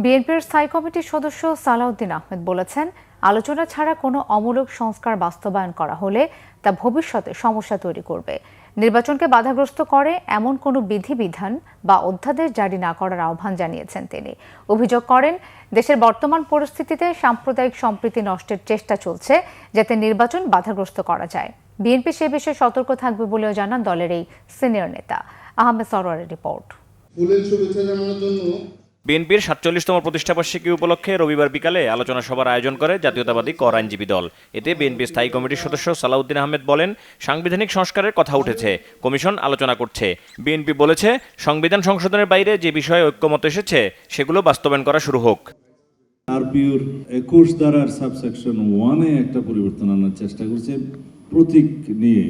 বিএনপির স্থায়ী কমিটির সদস্য সালাউদ্দিন আহমেদ বলেছেন, আলোচনা ছাড়া কোনো অমূলক সংস্কার বাস্তবায়ন করা হলে তা ভবিষ্যতে সমস্যা তৈরি করবে। নির্বাচনকে বাধাগ্রস্ত করে এমন কোনো বিধিবিধান বা অধ্যাদেশ জারি না করার আহ্বান জানিয়েছেন তিনি। অভিযোগ করেন, দেশের বর্তমান পরিস্থিতিতে সাম্প্রদায়িক সম্প্রীতি নষ্টের চেষ্টা চলছে, যাতে নির্বাচন বাধাগ্রস্ত করা যায়। বিএনপি সে বিষয়ে সতর্ক থাকবে বলেও জানান দলের এই সিনিয়র নেতা। আহমেদ সরোয়ারের রিপোর্ট। বিএনপির ৪৭তম প্রতিষ্ঠাবার্ষিকী উপলক্ষে রবিবার বিকালে আলোচনা সভার আয়োজন করে জাতীয়তাবাদী কর আইনজীবী দল। এতে বিএনপি স্থায়ী কমিটির সদস্য সালাউদ্দিন আহমেদ বলেন, সাংবিধানিক সংস্কারের কথা উঠেছে, কমিশন আলোচনা করছে। বিএনপি বলেছে, সংবিধান সংশোধনের বাইরে যে বিষয়ে ঐক্যমত এসেছে সেগুলো বাস্তবায়ন করা শুরু হোক। আরপিওর ২১ ধারার সাবসেকশন 1-এ একটা পরিবর্তন আনার চেষ্টা করছে। প্রতীক নিয়ে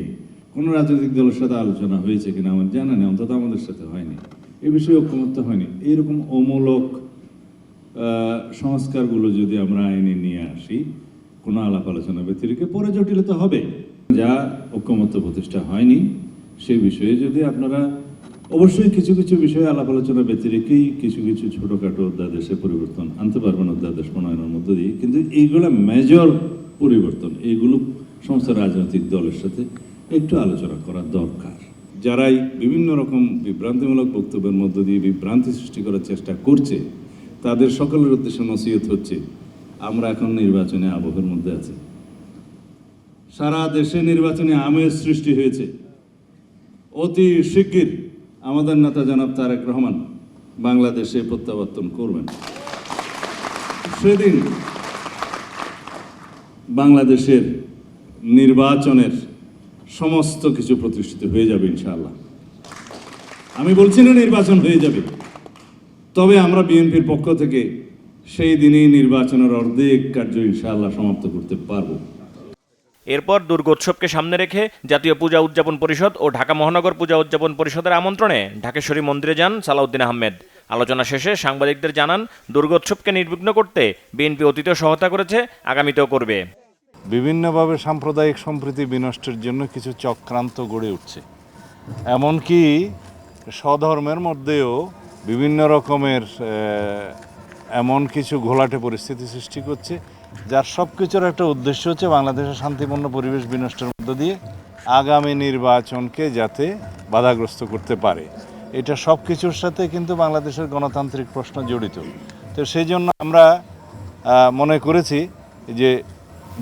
কোন রাজনৈতিক দলের সাথে আলোচনা হয়েছে কিনা আমার জানা নেই, অন্তত আমাদের সাথে হয়নি। এই বিষয়ে ঐক্যমত্য হয়নি। এইরকম অমূলক সংস্কারগুলো যদি আমরা আইনে নিয়ে আসি, কোনো আলাপ আলোচনা ব্যতিরেকে পরে জটিলতা হবে। যা ঐক্যমত্য প্রতিষ্ঠা হয়নি সেই বিষয়ে যদি আপনারা অবশ্যই কিছু কিছু বিষয়ে আলাপ আলোচনা ব্যতিরেকেই কিছু কিছু ছোটখাটো অধ্যাদেশে পরিবর্তন আনতে পারবেন, অধ্যাদেশ প্রণয়নের মধ্য দিয়ে। কিন্তু এইগুলো মেজর পরিবর্তন, এইগুলো সমস্ত রাজনৈতিক দলের সাথে একটু আলোচনা করা দরকার। যারাই বিভিন্ন রকম বিভ্রান্তিমূলক বক্তব্যের মধ্য দিয়ে বিভ্রান্তি সৃষ্টি করার চেষ্টা করছে, তাদের সকলের উদ্দেশ্যে নসিহত হচ্ছে, আমরা এখন নির্বাচনে আবহের মধ্যে আছি। সারা দেশে নির্বাচনে আমেজ সৃষ্টি হয়েছে। অতি শিগগির আমাদের নেতা জনাব তারেক রহমান বাংলাদেশে প্রত্যাবর্তন করবেন। সেদিন বাংলাদেশের নির্বাচনের সমস্ত কিছু প্রতিষ্ঠিত হয়ে যাবে ইনশাআল্লাহ। আমি বলছি না নির্বাচন হয়ে যাবে, তবে আমরা বিএনপির পক্ষ থেকে সেই দিনই নির্বাচনের অর্ধেক কার্য ইনশাআল্লাহ সমাপ্ত করতে পারব। এরপর দুর্গোৎসবকে সামনে রেখে জাতীয় পূজা উদযাপন পরিষদ ও ঢাকা মহানগর পূজা উদযাপন পরিষদের আমন্ত্রণে ঢাকেশ্বরী মন্দিরে যান সালাউদ্দিন আহমেদ। আলোচনা শেষে সাংবাদিকদের জানান, দুর্গোৎসবকে নির্বিঘ্ন করতে বিএনপি অতীতেও সহায়তা করেছে, আগামীতেও করবে। বিভিন্নভাবে সাম্প্রদায়িক সম্প্রীতি বিনষ্টের জন্য কিছু চক্রান্ত গড়ে উঠছে। এমনকি স্বধর্মের মধ্যেও বিভিন্ন রকমের এমন কিছু ঘোলাটে পরিস্থিতি সৃষ্টি করছে, যার সব কিছুর একটা উদ্দেশ্য হচ্ছে বাংলাদেশের শান্তিপূর্ণ পরিবেশ বিনষ্টের মধ্য দিয়ে আগামী নির্বাচনকে যাতে বাধাগ্রস্ত করতে পারে। এটা সব কিছুর সাথে কিন্তু বাংলাদেশের গণতান্ত্রিক প্রশ্ন জড়িত। তো সেই জন্য আমরা মনে করেছি যে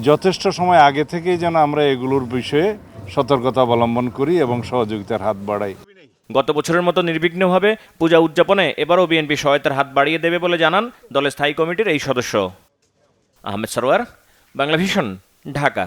যথেষ্ট সময় আগে থেকেই যেন আমরা এগুলোর বিষয়ে সতর্কতা অবলম্বন করি এবং সহযোগিতার হাত বাড়াই। গত বছরের মতো নির্বিঘ্নভাবে পূজা উদযাপনে এবারও বিএনপি সহায়তার হাত বাড়িয়ে দেবে বলে জানান দলের স্থায়ী কমিটির এই সদস্য। আহমেদ সরোয়ার, বাংলাভিশন, ঢাকা।